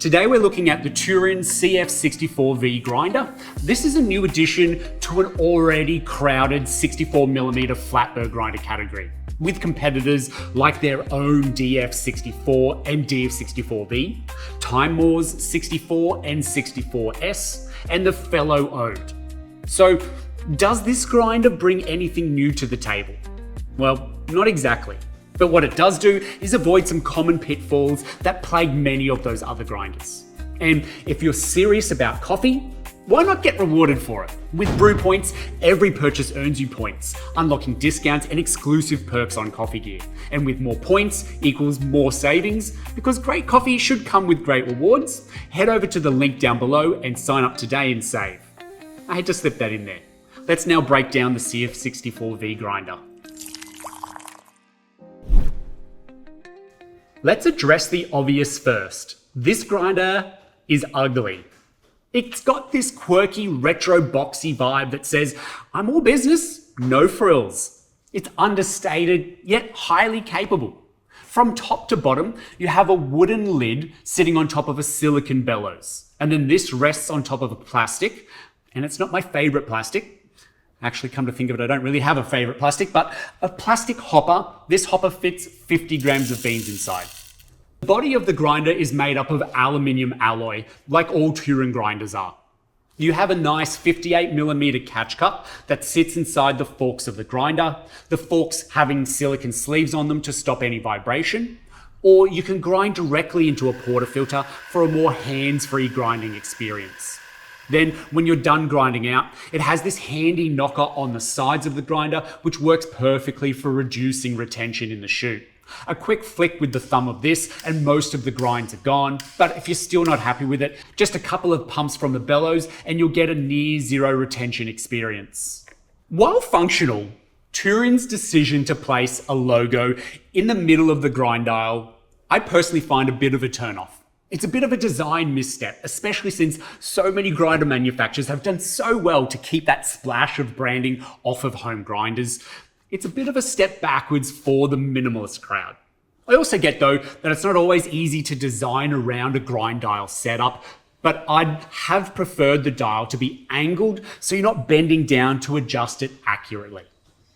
Today we're looking at the Turin CF64V grinder. This is a new addition to an already crowded 64mm flat burr grinder category, with competitors like their own DF64 and DF64V, Time Moore's 64 and 64S, and the fellow owned. So, does this grinder bring anything new to the table? Well, not exactly. But what it does do is avoid some common pitfalls that plague many of those other grinders. And if you're serious about coffee, why not get rewarded for it? With Brew Points, every purchase earns you points, unlocking discounts and exclusive perks on coffee gear. And with more points equals more savings, because great coffee should come with great rewards. Head over to the link down below and sign up today and save. I had to slip that in there. Let's now break down the CF64V grinder. Let's address the obvious first. This grinder is ugly. It's got this quirky retro boxy vibe that says, I'm all business, no frills. It's understated, yet highly capable. From top to bottom, you have a wooden lid sitting on top of a silicone bellows. And then this rests on top of a plastic, and it's not my favorite plastic. Actually, come to think of it, I don't really have a favorite plastic, but a plastic hopper. This hopper fits 50 grams of beans inside. The body of the grinder is made up of aluminium alloy, like all Turin grinders are. You have a nice 58mm catch cup that sits inside the forks of the grinder, the forks having silicone sleeves on them to stop any vibration, or you can grind directly into a portafilter for a more hands-free grinding experience. Then, when you're done grinding out, it has this handy knocker on the sides of the grinder, which works perfectly for reducing retention in the chute. A quick flick with the thumb of this and most of the grinds are gone, but if you're still not happy with it, just a couple of pumps from the bellows and you'll get a near zero retention experience. While functional, Turin's decision to place a logo in the middle of the grind dial, I personally find a bit of a turnoff. It's a bit of a design misstep, especially since so many grinder manufacturers have done so well to keep that splash of branding off of home grinders. It's a bit of a step backwards for the minimalist crowd. I also get though that it's not always easy to design around a grind dial setup, but I'd have preferred the dial to be angled so you're not bending down to adjust it accurately.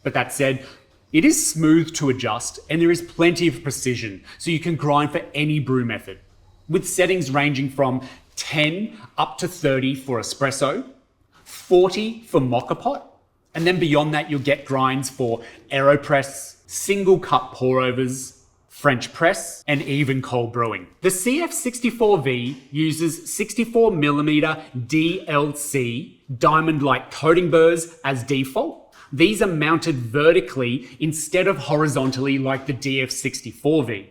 But that said, it is smooth to adjust and there is plenty of precision so you can grind for any brew method, with settings ranging from 10 up to 30 for espresso, 40 for mocha pot, and then beyond that you'll get grinds for AeroPress, single cup pour overs, French press, and even cold brewing. The CF64V uses 64mm DLC diamond-like coating burrs as default. These are mounted vertically instead of horizontally like the DF64V.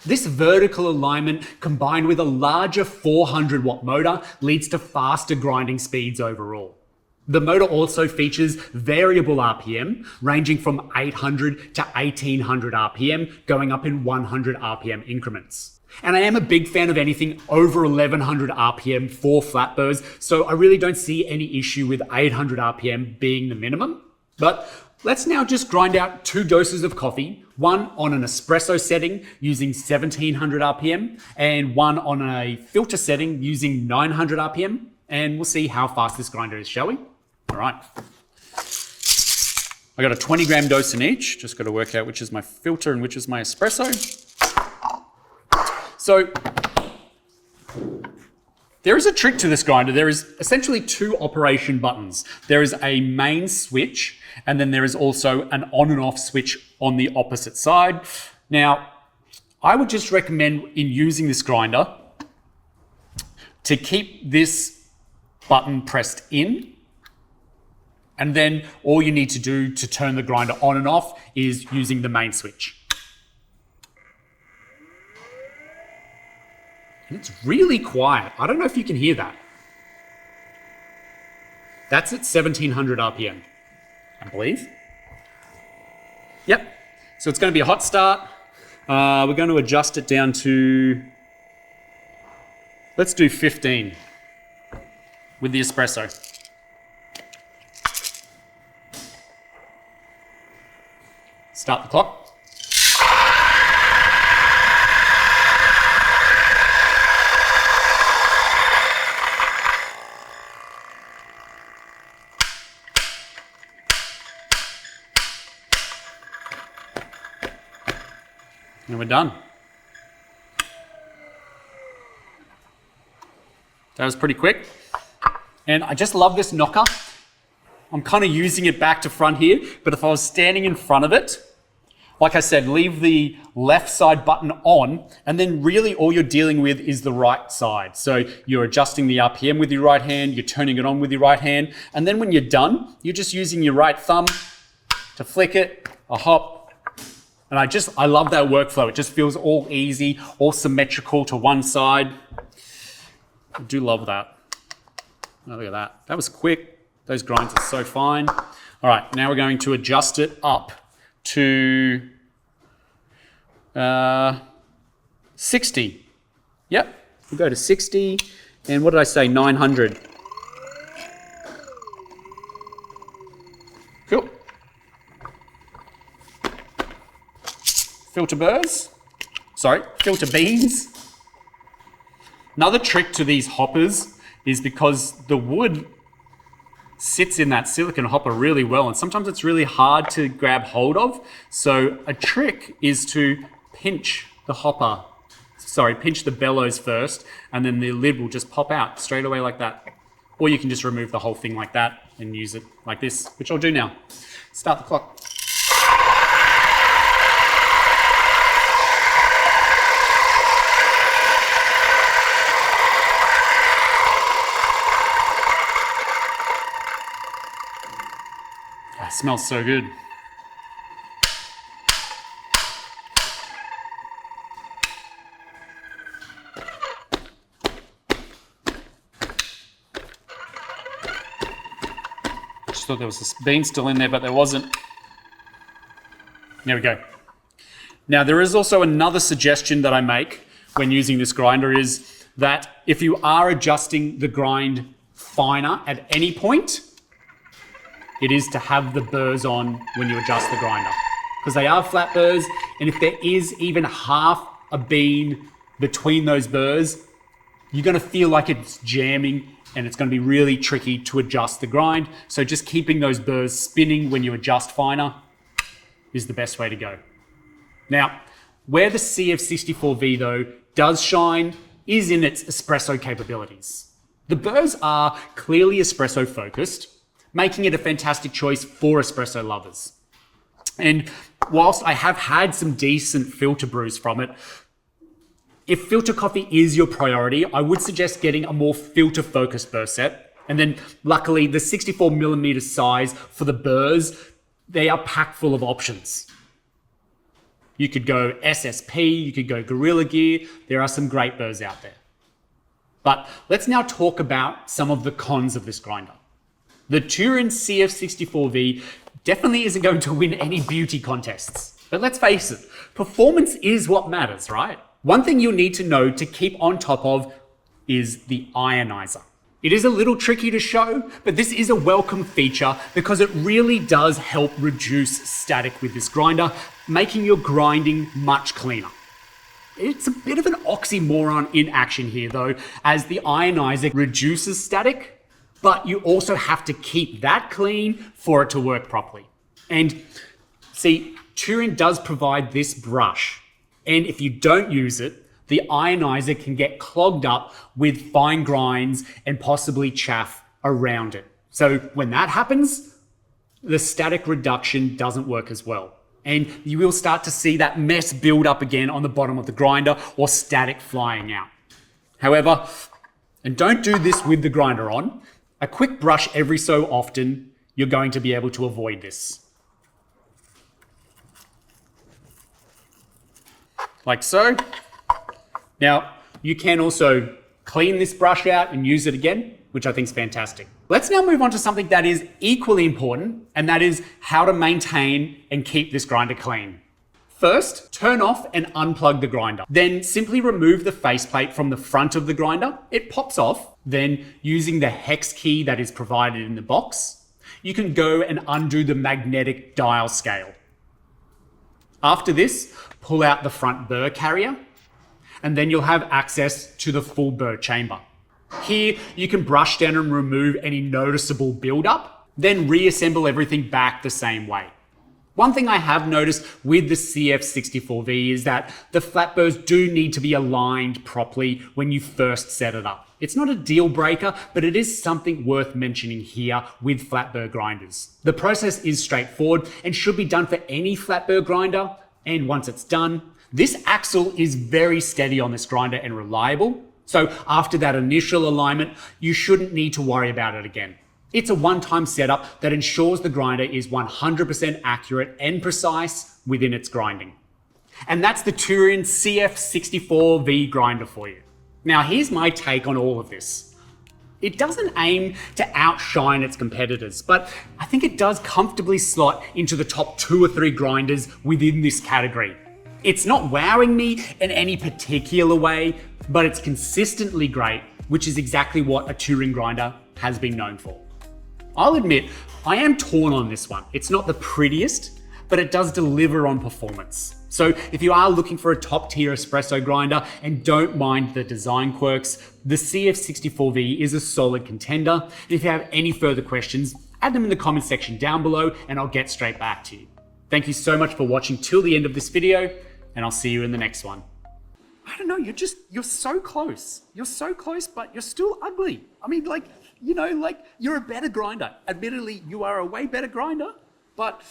This vertical alignment combined with a larger 400 watt motor leads to faster grinding speeds overall. The motor also features variable RPM ranging from 800 to 1800 RPM, going up in 100 RPM increments. And I am a big fan of anything over 1100 RPM for flat burrs, so I really don't see any issue with 800 RPM being the minimum. But let's now just grind out 2 doses of coffee, one on an espresso setting using 1700 RPM and one on a filter setting using 900 RPM, and we'll see how fast this grinder is, shall we? All right. I got a 20 gram dose in each, just got to work out which is my filter and which is my espresso. So, there is a trick to this grinder. There is essentially 2 operation buttons. There is a main switch, and then there is also an on and off switch on the opposite side. Now, I would just recommend in using this grinder to keep this button pressed in, and then all you need to do to turn the grinder on and off is using the main switch. And it's really quiet. I don't know if you can hear that. That's at 1700 RPM, I believe. Yep. So it's going to be a hot start. We're going to adjust it down to, let's do 15 with the espresso. Start the clock. And we're done. That was pretty quick. And I just love this knocker. I'm kind of using it back to front here, but if I was standing in front of it, like I said, leave the left side button on, and then really all you're dealing with is the right side. So you're adjusting the RPM with your right hand, you're turning it on with your right hand, and then when you're done, you're just using your right thumb to flick it, a hop, and I love that workflow. It just feels all easy, all symmetrical to one side. I do love that. Oh, look at that. That was quick. Those grinds are so fine. All right, now we're going to adjust it up to 60. Yep, we'll go to 60. And what did I say, 900. Cool. Filter burrs. Sorry, filter beans. Another trick to these hoppers is because the wood sits in that silicone hopper really well, and sometimes it's really hard to grab hold of. So a trick is to pinch the bellows first, and then the lid will just pop out straight away like that. Or you can just remove the whole thing like that and use it like this, which I'll do now. Start the clock. It smells so good. Just thought there was a bean still in there, but there wasn't. There we go. Now, there is also another suggestion that I make when using this grinder is that if you are adjusting the grind finer at any point, it is to have the burrs on when you adjust the grinder. Because they are flat burrs, and if there is even half a bean between those burrs, you're gonna feel like it's jamming, and it's gonna be really tricky to adjust the grind. So just keeping those burrs spinning when you adjust finer is the best way to go. Now, where the CF64V though does shine is in its espresso capabilities. The burrs are clearly espresso focused, making it a fantastic choice for espresso lovers. And whilst I have had some decent filter brews from it, if filter coffee is your priority, I would suggest getting a more filter focused burr set. And then luckily the 64mm size for the burrs, they are packed full of options. You could go SSP, you could go Gorilla Gear. There are some great burrs out there. But let's now talk about some of the cons of this grinder. The Turin CF64V definitely isn't going to win any beauty contests. But let's face it, performance is what matters, right? One thing you'll need to know to keep on top of is the ionizer. It is a little tricky to show, but this is a welcome feature because it really does help reduce static with this grinder, making your grinding much cleaner. It's a bit of an oxymoron in action here though, as the ionizer reduces static, but you also have to keep that clean for it to work properly. And see, Turin does provide this brush, and if you don't use it, the ionizer can get clogged up with fine grinds and possibly chaff around it. So when that happens, the static reduction doesn't work as well. And you will start to see that mess build up again on the bottom of the grinder or static flying out. However, and don't do this with the grinder on, a quick brush every so often, you're going to be able to avoid this. Like so. Now, you can also clean this brush out and use it again, which I think is fantastic. Let's now move on to something that is equally important, and that is how to maintain and keep this grinder clean. First, turn off and unplug the grinder. Then simply remove the faceplate from the front of the grinder. It pops off. Then, using the hex key that is provided in the box, you can go and undo the magnetic dial scale. After this, pull out the front burr carrier, and then you'll have access to the full burr chamber. Here, you can brush down and remove any noticeable buildup, then reassemble everything back the same way. One thing I have noticed with the CF64V is that the flat burrs do need to be aligned properly when you first set it up. It's not a deal breaker, but it is something worth mentioning here with flat burr grinders. The process is straightforward and should be done for any flat burr grinder, and once it's done, this axle is very steady on this grinder and reliable. So after that initial alignment, you shouldn't need to worry about it again. It's a one-time setup that ensures the grinder is 100% accurate and precise within its grinding. And that's the Turin CF64V grinder for you. Now here's my take on all of this. It doesn't aim to outshine its competitors, but I think it does comfortably slot into the top 2 or 3 grinders within this category. It's not wowing me in any particular way, but it's consistently great, which is exactly what a Turin grinder has been known for. I'll admit, I am torn on this one. It's not the prettiest, but it does deliver on performance. So if you are looking for a top tier espresso grinder and don't mind the design quirks, the CF64V is a solid contender. And if you have any further questions, add them in the comment section down below and I'll get straight back to you. Thank you so much for watching till the end of this video, and I'll see you in the next one. I don't know, you're so close. You're so close, but you're still ugly. I mean, you're a better grinder. Admittedly, you are a way better grinder, but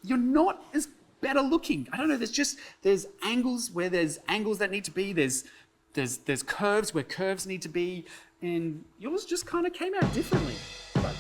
you're not as better looking. I don't know, there's angles where there's angles that need to be, there's curves where curves need to be, and yours just kind of came out differently. But